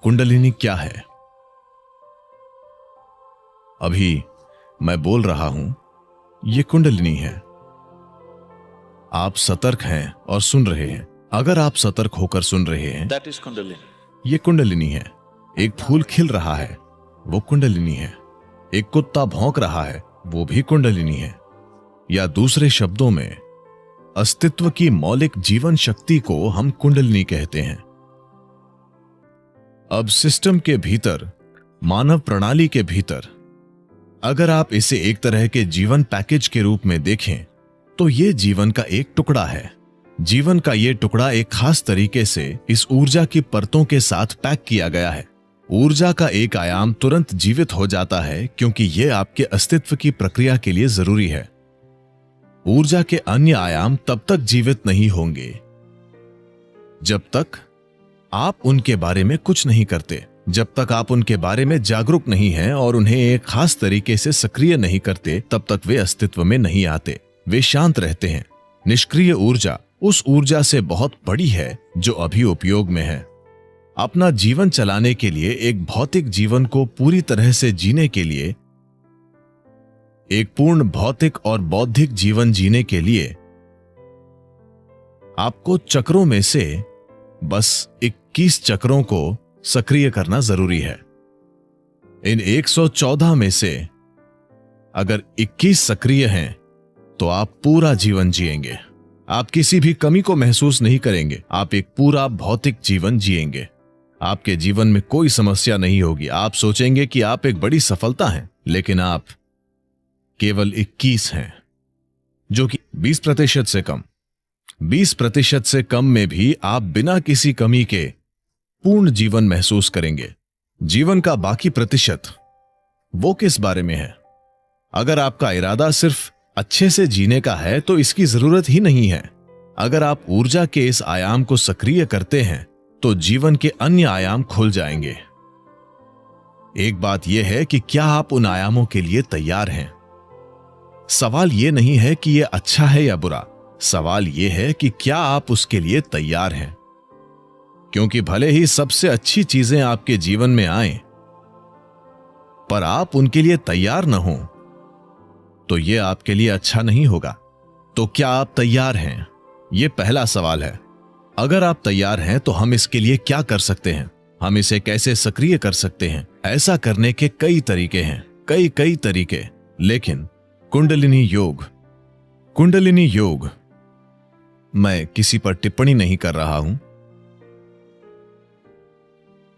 कुंडलिनी क्या है? अभी मैं बोल रहा हूं, ये कुंडलिनी है। आप सतर्क हैं और सुन रहे हैं। अगर आप सतर्क होकर सुन रहे हैं, That is Kundalini. ये कुंडलिनी है। एक फूल खिल रहा है, वो कुंडलिनी है। एक कुत्ता भौंक रहा है, वो भी कुंडलिनी है। या दूसरे शब्दों में, अस्तित्व की मौलिक जीवन शक्ति को हम कुंडलिनी कहते हैं। अब सिस्टम के भीतर, मानव प्रणाली के भीतर, अगर आप इसे एक तरह के जीवन पैकेज के रूप में देखें, तो यह जीवन का एक टुकड़ा है। जीवन का यह टुकड़ा एक खास तरीके से इस ऊर्जा की परतों के साथ पैक किया गया है। ऊर्जा का एक आयाम तुरंत जीवित हो जाता है क्योंकि यह आपके अस्तित्व की प्रक्रिया के लिए जरूरी है। ऊर्जा के अन्य आयाम तब तक जीवित नहीं होंगे जब तक आप उनके बारे में कुछ नहीं करते, जब तक आप उनके बारे में जागरूक नहीं हैं और उन्हें एक खास तरीके से सक्रिय नहीं करते, तब तक वे अस्तित्व में नहीं आते। वे शांत रहते हैं। निष्क्रिय ऊर्जा उस ऊर्जा से बहुत बड़ी है जो अभी उपयोग में है। अपना जीवन चलाने के लिए, एक भौतिक जीवन को पूरी तरह से जीने के लिए, एक पूर्ण भौतिक और बौद्धिक जीवन जीने के लिए आपको चक्रों में से बस 21 चक्रों को सक्रिय करना जरूरी है। इन 114 में से अगर 21 सक्रिय हैं तो आप पूरा जीवन जिएंगे। आप किसी भी कमी को महसूस नहीं करेंगे। आप एक पूरा भौतिक जीवन जिएंगे। आपके जीवन में कोई समस्या नहीं होगी। आप सोचेंगे कि आप एक बड़ी सफलता हैं, लेकिन आप केवल 21 हैं, जो कि 20% से कम। 20% से कम में भी आप बिना किसी कमी के पूर्ण जीवन महसूस करेंगे। जीवन का बाकी प्रतिशत, वो किस बारे में है? अगर आपका इरादा सिर्फ अच्छे से जीने का है तो इसकी जरूरत ही नहीं है। अगर आप ऊर्जा के इस आयाम को सक्रिय करते हैं तो जीवन के अन्य आयाम खुल जाएंगे। एक बात यह है कि क्या आप उन आयामों के लिए तैयार हैं? सवाल यह नहीं है कि यह अच्छा है या बुरा। सवाल यह है कि क्या आप उसके लिए तैयार हैं? क्योंकि भले ही सबसे अच्छी चीजें आपके जीवन में आएं, पर आप उनके लिए तैयार न हो तो यह आपके लिए अच्छा नहीं होगा। तो क्या आप तैयार हैं? यह पहला सवाल है। अगर आप तैयार हैं तो हम इसके लिए क्या कर सकते हैं? हम इसे कैसे सक्रिय कर सकते हैं? ऐसा करने के कई तरीके हैं, कई तरीके। लेकिन कुंडलिनी योग, मैं किसी पर टिप्पणी नहीं कर रहा हूं।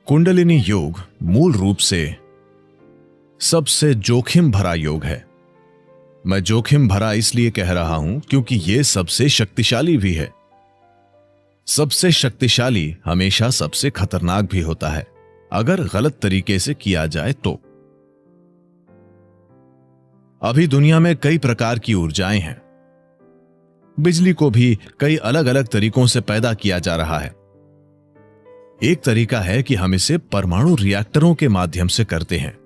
कुंडलिनी योग मूल रूप से सबसे जोखिम भरा योग है। मैं जोखिम भरा इसलिए कह रहा हूं क्योंकि यह सबसे शक्तिशाली भी है। सबसे शक्तिशाली हमेशा सबसे खतरनाक भी होता है अगर गलत तरीके से किया जाए तो। अभी दुनिया में कई प्रकार की ऊर्जाएं हैं। बिजली को भी कई अलग अलग तरीकों से पैदा किया जा रहा है। एक तरीका है कि हम इसे परमाणु रिएक्टरों के माध्यम से करते हैं।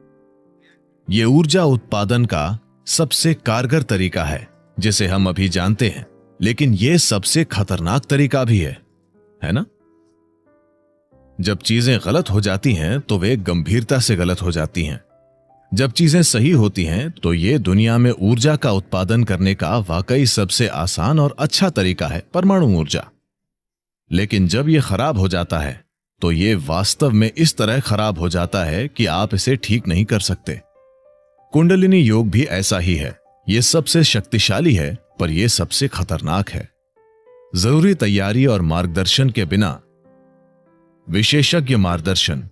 यह ऊर्जा उत्पादन का सबसे कारगर तरीका है जिसे हम अभी जानते हैं, लेकिन यह सबसे खतरनाक तरीका भी है ना? जब चीजें गलत हो जाती हैं तो वे गंभीरता से गलत हो जाती हैं। जब चीजें सही होती हैं तो यह दुनिया में ऊर्जा का उत्पादन करने का वाकई सबसे आसान और अच्छा तरीका है, परमाणु ऊर्जा। लेकिन जब यह खराब हो जाता है तो यह वास्तव में इस तरह खराब हो जाता है कि आप इसे ठीक नहीं कर सकते। कुंडलिनी योग भी ऐसा ही है। यह सबसे शक्तिशाली है, पर यह सबसे खतरनाक है। जरूरी तैयारी और मार्गदर्शन के बिना, विशेषज्ञ मार्गदर्शन,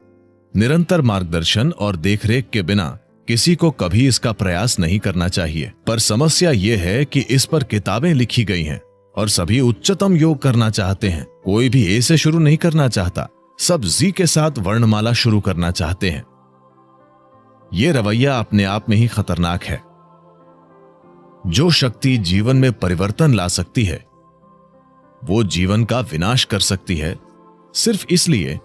निरंतर मार्गदर्शन और देखरेख के बिना किसी को कभी इसका प्रयास नहीं करना चाहिए। पर समस्या यह है कि इस पर किताबें लिखी गई हैं और सभी उच्चतम योग करना चाहते हैं। कोई भी ए से शुरू नहीं करना चाहता। सब जी के साथ वर्णमाला शुरू करना चाहते हैं। यह रवैया अपने आप में ही खतरनाक है। जो शक्ति जीवन में परिवर्तन ला सकती है वो जीवन का विनाश कर सकती है, सिर्फ इसलिए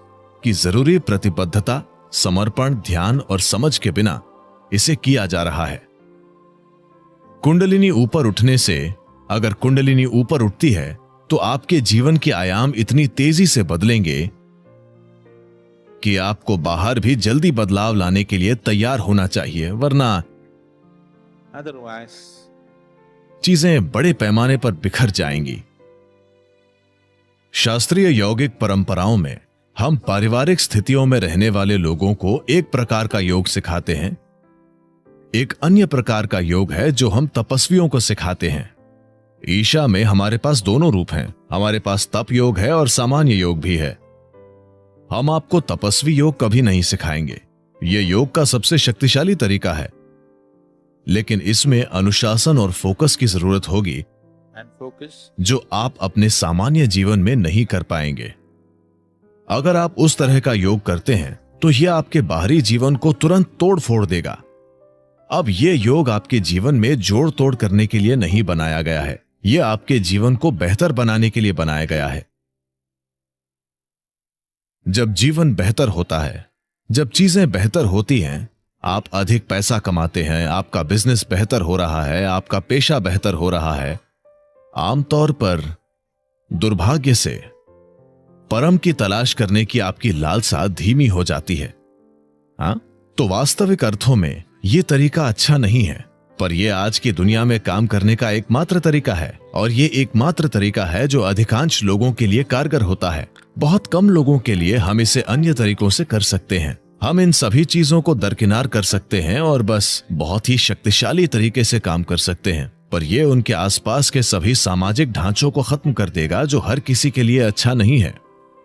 कि जरूरी प्रतिबद्धता, समर्पण, ध्यान और समझ के बिना इसे किया जा रहा है। कुंडलिनी ऊपर उठने से, अगर कुंडलिनी ऊपर उठती है तो आपके जीवन के आयाम इतनी तेजी से बदलेंगे कि आपको बाहर भी जल्दी बदलाव लाने के लिए तैयार होना चाहिए, वरना otherwise चीजें बड़े पैमाने पर बिखर जाएंगी। शास्त्रीय यौगिक परंपराओं में हम पारिवारिक स्थितियों में रहने वाले लोगों को एक प्रकार का योग सिखाते हैं। एक अन्य प्रकार का योग है जो हम तपस्वियों को सिखाते हैं। ईशा में हमारे पास दोनों रूप हैं। हमारे पास तप योग है और सामान्य योग भी है। हम आपको तपस्वी योग कभी नहीं सिखाएंगे। यह योग का सबसे शक्तिशाली तरीका है, लेकिन इसमें अनुशासन और फोकस की जरूरत होगी and focus जो आप अपने सामान्य जीवन में नहीं कर पाएंगे। अगर आप उस तरह का योग करते हैं तो यह आपके बाहरी जीवन को तुरंत तोड़ फोड़ देगा। अब यह योग आपके जीवन में जोड़ तोड़ करने के लिए नहीं बनाया गया है, यह आपके जीवन को बेहतर बनाने के लिए बनाया गया है। जब जीवन बेहतर होता है, जब चीजें बेहतर होती हैं, आप अधिक पैसा कमाते हैं, आपका बिजनेस बेहतर हो रहा है, आपका पेशा बेहतर हो रहा है, आमतौर पर दुर्भाग्य से परम की तलाश करने की आपकी लालसा धीमी हो जाती है। हाँ, तो वास्तविक अर्थों में यह तरीका अच्छा नहीं है, पर यह आज की दुनिया में काम करने का एकमात्र तरीका है, और यह एकमात्र तरीका है जो अधिकांश लोगों के लिए कारगर होता है। बहुत कम लोगों के लिए हम इसे अन्य तरीकों से कर सकते हैं। हम इन सभी चीजों को दरकिनार कर सकते हैं और बस बहुत ही शक्तिशाली तरीके से काम कर सकते हैं, पर यह उनके आसपास के सभी सामाजिक ढांचों को खत्म कर देगा जो हर किसी के लिए अच्छा नहीं है।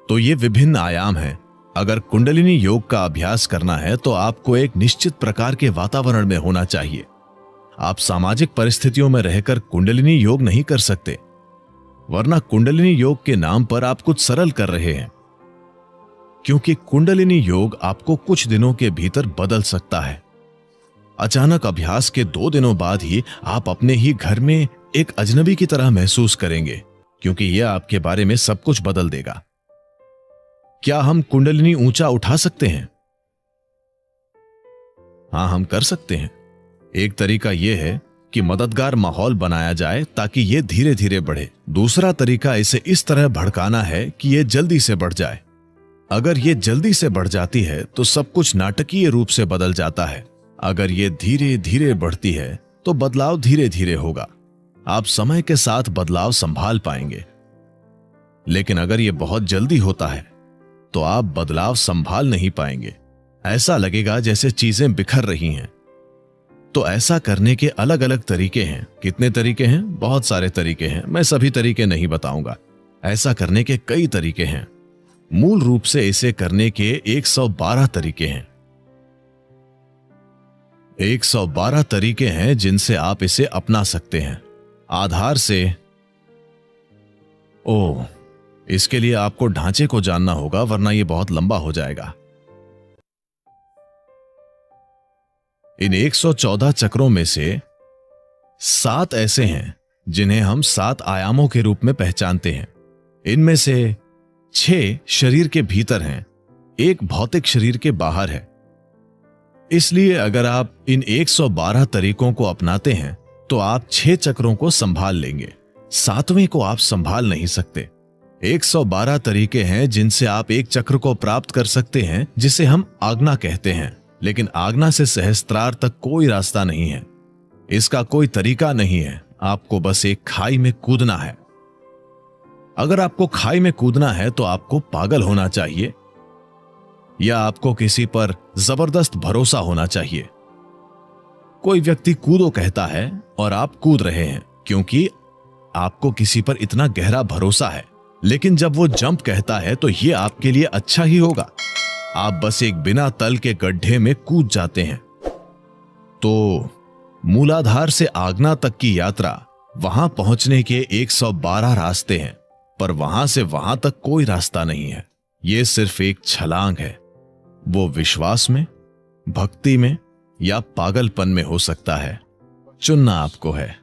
तो ये विभिन्न आयाम हैं। अगर कुंडलिनी योग का अभ्यास करना है तो आपको एक निश्चित प्रकार के वातावरण में होना चाहिए। आप सामाजिक परिस्थितियों में रहकर कुंडलिनी योग नहीं कर सकते, वरना कुंडलिनी योग के नाम पर आप कुछ सरल कर रहे हैं, क्योंकि कुंडलिनी योग आपको कुछ दिनों के भीतर बदल सकता है। अचानक अभ्यास के 2 दिनों बाद ही आप अपने ही घर में एक अजनबी की तरह महसूस करेंगे, क्योंकि यह आपके बारे में सब कुछ बदल देगा। क्या हम कुंडलिनी ऊंचा उठा सकते हैं? हां, हम कर सकते हैं। एक तरीका यह है कि मददगार माहौल बनाया जाए ताकि यह धीरे धीरे बढ़े। दूसरा तरीका इसे इस तरह भड़काना है कि यह जल्दी से बढ़ जाए। अगर यह जल्दी से बढ़ जाती है तो सब कुछ नाटकीय रूप से बदल जाता है। अगर यह धीरे धीरे बढ़ती है तो बदलाव धीरे धीरे होगा। आप समय के साथ बदलाव संभाल पाएंगे। लेकिन अगर यह बहुत जल्दी होता है तो आप बदलाव संभाल नहीं पाएंगे। ऐसा लगेगा जैसे चीजें बिखर रही हैं। तो ऐसा करने के अलग अलग तरीके हैं। कितने तरीके हैं? बहुत सारे तरीके हैं। मैं सभी तरीके नहीं बताऊंगा। ऐसा करने के कई तरीके हैं। मूल रूप से इसे करने के 112 तरीके हैं। 112 तरीके हैं जिनसे आप इसे अपना सकते हैं। आधार से इसके लिए आपको ढांचे को जानना होगा, वरना यह बहुत लंबा हो जाएगा। इन 114 चक्रों में से 7 ऐसे हैं जिन्हें हम 7 आयामों के रूप में पहचानते हैं। इनमें से 6 शरीर के भीतर हैं, एक भौतिक शरीर के बाहर है। इसलिए अगर आप इन 112 तरीकों को अपनाते हैं तो आप 6 चक्रों को संभाल लेंगे, 7वें को आप संभाल नहीं सकते। 112 तरीके हैं जिनसे आप एक चक्र को प्राप्त कर सकते हैं, जिसे हम आज्ञा कहते हैं। लेकिन आज्ञा से सहस्त्रार तक कोई रास्ता नहीं है। इसका कोई तरीका नहीं है। आपको बस एक खाई में कूदना है। अगर आपको खाई में कूदना है तो आपको पागल होना चाहिए या आपको किसी पर जबरदस्त भरोसा होना चाहिए। कोई व्यक्ति कूदो कहता है और आप कूद रहे हैं क्योंकि आपको किसी पर इतना गहरा भरोसा है। लेकिन जब वो जंप कहता है तो ये आपके लिए अच्छा ही होगा। आप बस एक बिना तल के गड्ढे में कूद जाते हैं। तो मूलाधार से आज्ञा तक की यात्रा, वहां पहुंचने के 112 रास्ते हैं, पर वहां से वहां तक कोई रास्ता नहीं है। यह सिर्फ एक छलांग है। वो विश्वास में, भक्ति में या पागलपन में हो सकता है। चुनना आपको है।